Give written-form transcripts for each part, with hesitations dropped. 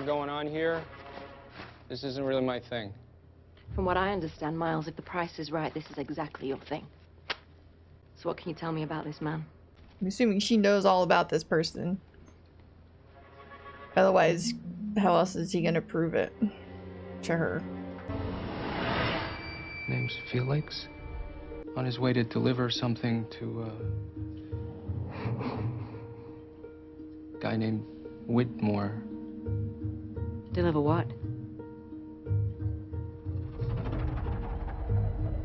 got going on here, this isn't really my thing. From what I understand, Miles, if the price is right, this is exactly your thing. So what can you tell me about this man? I'm assuming she knows all about this person. Otherwise, how else is he gonna prove it to her? Name's Felix. On his way to deliver something to a guy named Whitmore. Deliver what?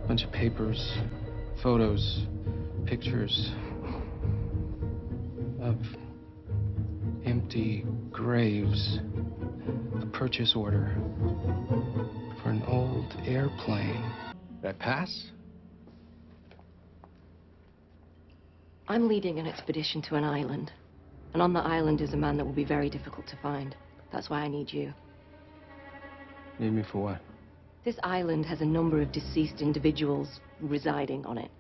Bunch of papers, photos, pictures of empty graves. A purchase order for an old airplane. Did I pass? I'm leading an expedition to an island. And on the island is a man that will be very difficult to find. That's why I need you. Need me for what? This island has a number of deceased individuals residing on it.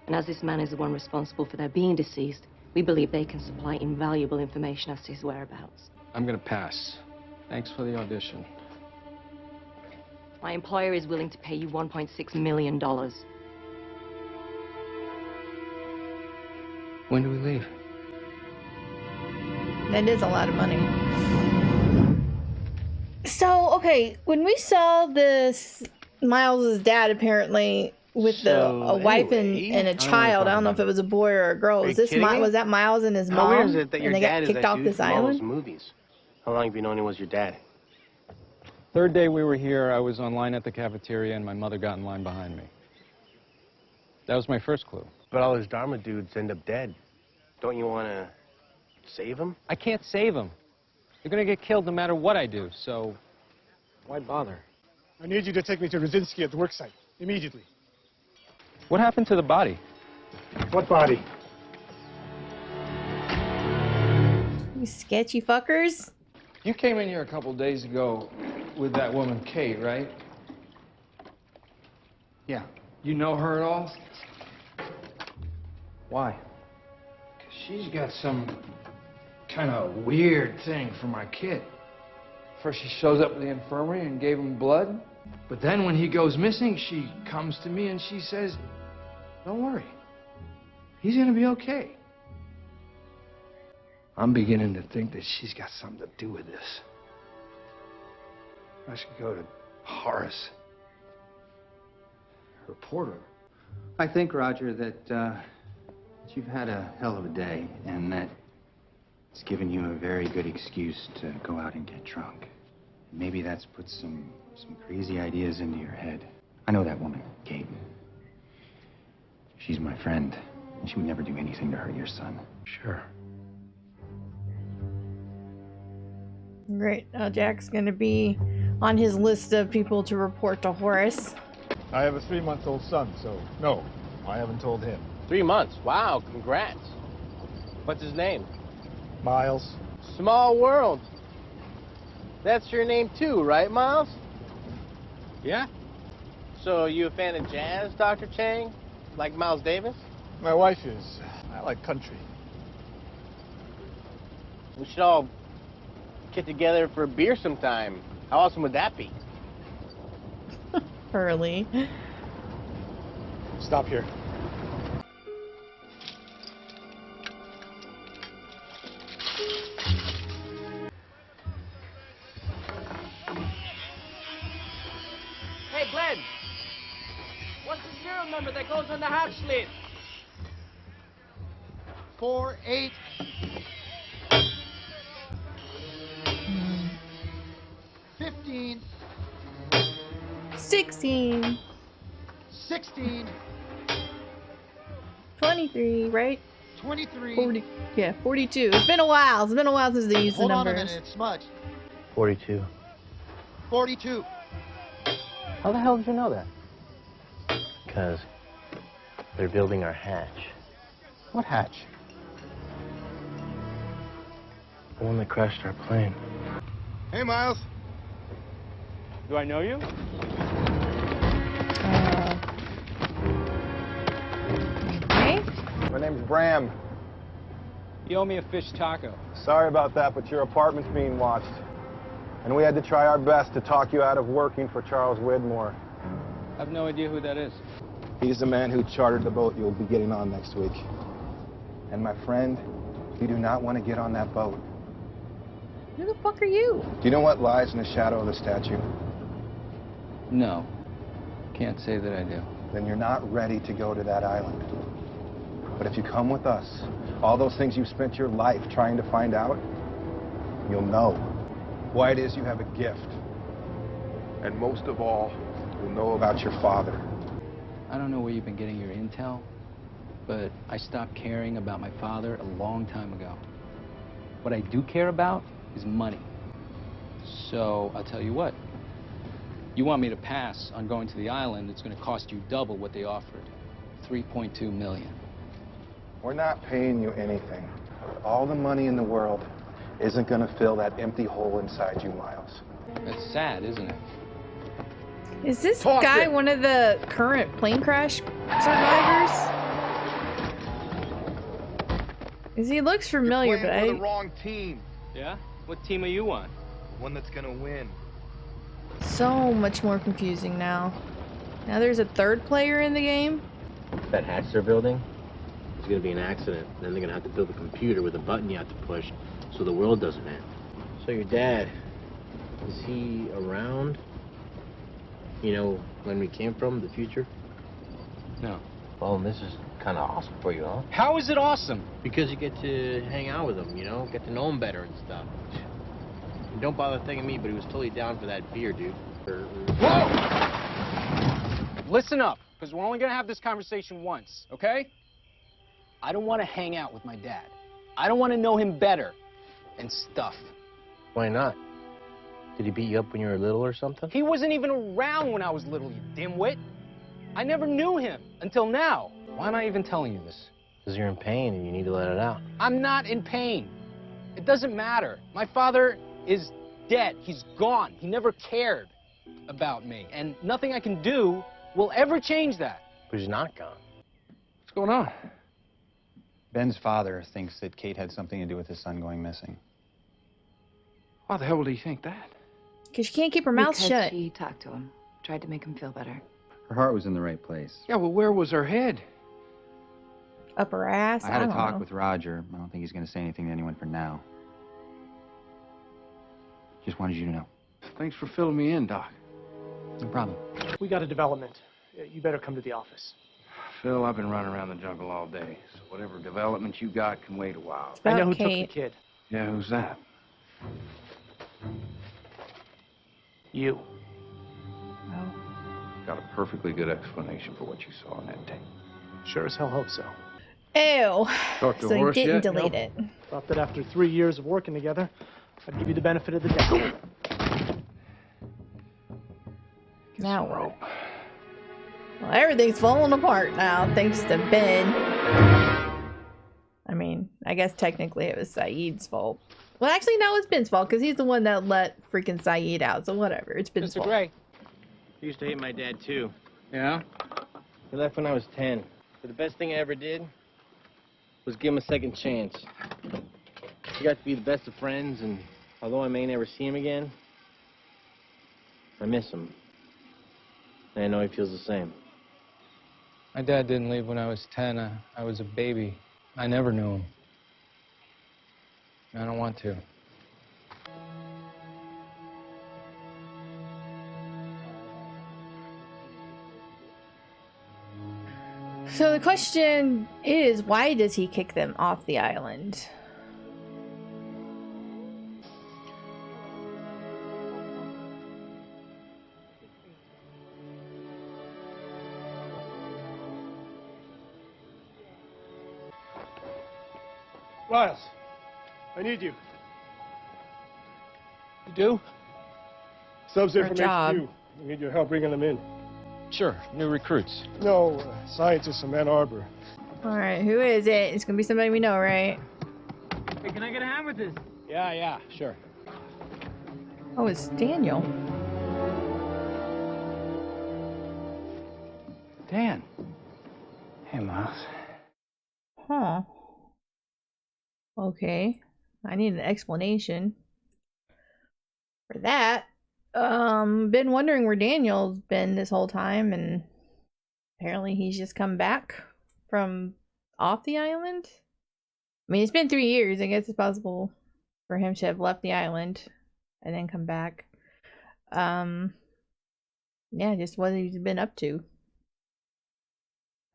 And as this man is the one responsible for their being deceased, we believe they can supply invaluable information as to his whereabouts. I'm gonna pass. Thanks for the audition. My employer is willing to pay you $1.6 million. When do we leave? That is a lot of money. So, okay, when we saw this Miles' dad apparently with a wife and a child, I don't know if it was a boy or a girl. Was that Miles and his mom? How weird is it that your and they dad got is kicked that off dude this from all those island? movies? How long have you known he was your dad? Third day we were here, I was online at the cafeteria and my mother got in line behind me. That was my first clue. But all those Dharma dudes end up dead. Don't you want to save them? I can't save them. They're gonna get killed no matter what I do, so why bother? I need you to take me to Rosinski at the worksite, immediately. What happened to the body? What body? You sketchy fuckers. You came in here a couple days ago with that woman, Kate, right? Yeah. You know her at all? Why? 'Cause she's got some kind of weird thing for my kid. First she shows up at the infirmary and gave him blood. But then when he goes missing, she comes to me and she says, "Don't worry. He's gonna be okay." I'm beginning to think that she's got something to do with this. I should go to Horace. Report her. I think, Roger, that you've had a hell of a day, and that it's given you a very good excuse to go out and get drunk. Maybe that's put some crazy ideas into your head. I know that woman, Kate. She's my friend, and she would never do anything to hurt your son. Sure. Great. Now Jack's gonna be on his list of people to report to Horace. I have a 3-month-old son, so no, I haven't told him. 3 months. Wow, congrats. What's his name? Miles. Small world. That's your name too, right, Miles? Yeah? So you a fan of jazz, Dr. Chang? Like Miles Davis? My wife is. I like country. We should all get together for a beer sometime. How awesome would that be? Early. Stop here. Hey, Glenn. What's the serial number that goes on the hatch lid? 4-8. 15. 16. 16. 23, right? 23. 40. Yeah, 42. It's been a while. It's been a while since they used the Hold on a numbers. minute, it's smudged. 42. 42. How the hell did you know that? Because they're building our hatch. What hatch? The one that crashed our plane. Hey, Miles. Do I know you? Okay. My name's Bram. You owe me a fish taco. Sorry about that, but your apartment's being watched. And we had to try our best to talk you out of working for Charles Widmore. I have no idea who that is. He's the man who chartered the boat you'll be getting on next week. And my friend, you do not want to get on that boat. Who the fuck are you? Do you know what lies in the shadow of the statue? No. Can't say that I do. Then you're not ready to go to that island. But if you come with us, all those things you've spent your life trying to find out, you'll know why it is you have a gift. And most of all, you'll know about your father. I don't know where you've been getting your intel, but I stopped caring about my father a long time ago. What I do care about is money. So I'll tell you what. You want me to pass on going to the island, it's going to cost you double what they offered. $3.2 million. We're not paying you anything. All the money in the world isn't going to fill that empty hole inside you, Miles. That's sad, isn't it? Is this guy one of the current plane crash survivors? Because he looks familiar, but You're the wrong team. Yeah? What team are you on? The one that's going to win. So much more confusing now. Now there's a third player in the game? That hatch they're building, there's gonna be an accident. Then they're gonna have to build a computer with a button you have to push so the world doesn't end. So your dad, is he around? You know, when we came from, the future? No. Well, this is kind of awesome for you, huh? How is it awesome? Because you get to hang out with him, you know? Get to know him better and stuff. And don't bother thanking me, but he was totally down for that beer, dude. Whoa! Listen up, because we're only going to have this conversation once, okay? I don't want to hang out with my dad. I don't want to know him better and stuff. Why not? Did he beat you up when you were little or something? He wasn't even around when I was little, you dimwit. I never knew him until now. Why am I even telling you this? Because you're in pain and you need to let it out. I'm not in pain. It doesn't matter. My father is dead. He's gone. He never cared about me. And nothing I can do will ever change that. But he's not gone. What's going on? Ben's father thinks that Kate had something to do with his son going missing. Why the hell would he think that? Because she can't keep her mouth Because shut. she talked to him, tried to make him feel better. Her heart was in the right place. Yeah, well, where was her head? Up her ass? I had a don't talk know. with Roger. I don't think he's going to say anything to anyone for now. Just wanted you to know. Thanks for filling me in, Doc. No problem. We got a development. You better come to the office. Phil, I've been running around the jungle all day, so whatever development you got can wait a while. I know who Kate. took the kid. Yeah, who's that? You. Oh. Got a perfectly good explanation for what you saw on that tape. Sure as hell hope so. Ew. Talk to So you Horace didn't yet? delete Nope. it. Thought that after 3 years of working together, I'd give you the benefit of the doubt. Now what? Well, everything's falling apart now, thanks to Ben. I mean, I guess technically it was Saeed's fault. Well, actually, no, it's Ben's fault, because he's the one that let freaking Saeed out, so whatever. It's Ben's fault. Mr. Gray. I used to hate my dad, too. Yeah? He left when I was 10. But the best thing I ever did was give him a second chance. We got to be the best of friends, and although I may never see him again, I miss him. And I know he feels the same. My dad didn't leave when I was 10. I was a baby. I never knew him. I don't want to. So the question is, why does he kick them off the island? Miles, I need you. You do? Subs For a in from job. HQ. We need your help bringing them in. Sure, new recruits. No, scientists from Ann Arbor. Alright, who is it? It's gonna be somebody we know, right? Hey, can I get a hand with this? Yeah, sure. Oh, it's Daniel. Dan. Hey, Miles. Huh. Okay. I need an explanation. for that. Been wondering where Daniel's been this whole time, and apparently he's just come back from off the island. I mean, it's been 3 years. I guess it's possible for him to have left the island and then come back. Yeah, just what he's been up to.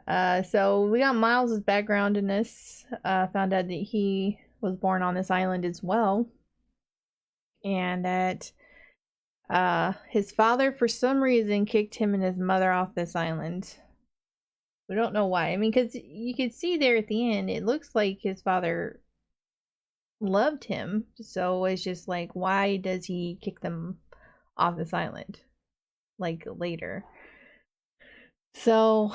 So we got Miles' background in this. Found out that he was born on this island as well. And that his father, for some reason, kicked him and his mother off this island. We don't know why. I mean, because you could see there at the end, it looks like his father loved him. So it's just like, why does he kick them off this island? Like, later. So,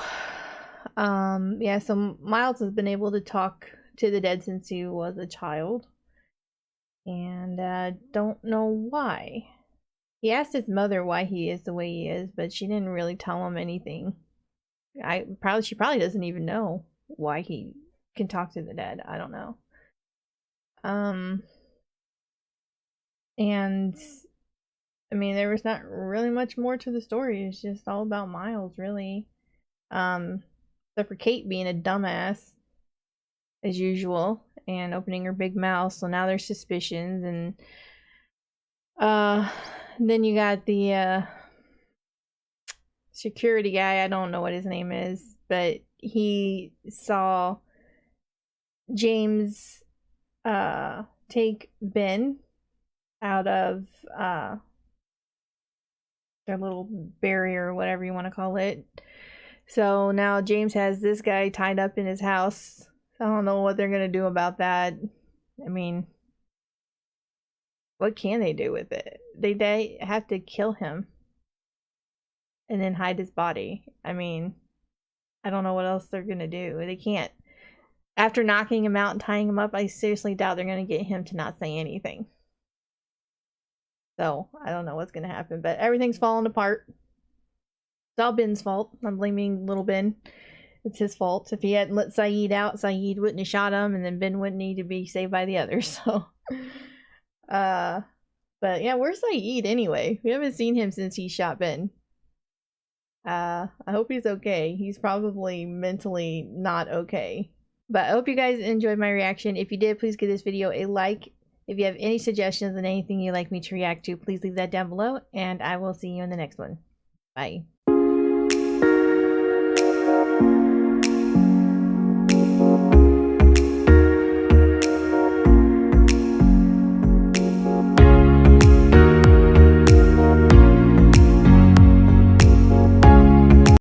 yeah, so Miles has been able to talk to the dead since he was a child. And, don't know why. He asked his mother why he is the way he is, but she didn't really tell him anything. She probably doesn't even know why he can talk to the dead. I don't know. And I mean, there was not really much more to the story. It's just all about Miles, really. Except for Kate being a dumbass as usual and opening her big mouth. So now there's suspicions, and then you got the security guy. I don't know what his name is, but he saw James take Ben out of their little barrier, or whatever you want to call it. So now James has this guy tied up in his house. I don't know what they're gonna do about that. I mean, what can they do with it? They have to kill him and then hide his body. I mean, I don't know what else they're gonna do. They can't. After knocking him out and tying him up, I seriously doubt they're gonna get him to not say anything. So, I don't know what's gonna happen, but everything's falling apart. It's all Ben's fault. I'm blaming little Ben. It's his fault. If he hadn't let S.H.I.E.L.D out, S.H.I.E.L.D wouldn't have shot him, and then Ben wouldn't need to be saved by the others. So, but yeah, where's S.H.I.E.L.D anyway? We haven't seen him since he shot Ben. I hope he's okay. He's probably mentally not okay. But I hope you guys enjoyed my reaction. If you did, please give this video a like. If you have any suggestions and anything you'd like me to react to, please leave that down below, and I will see you in the next one. Bye.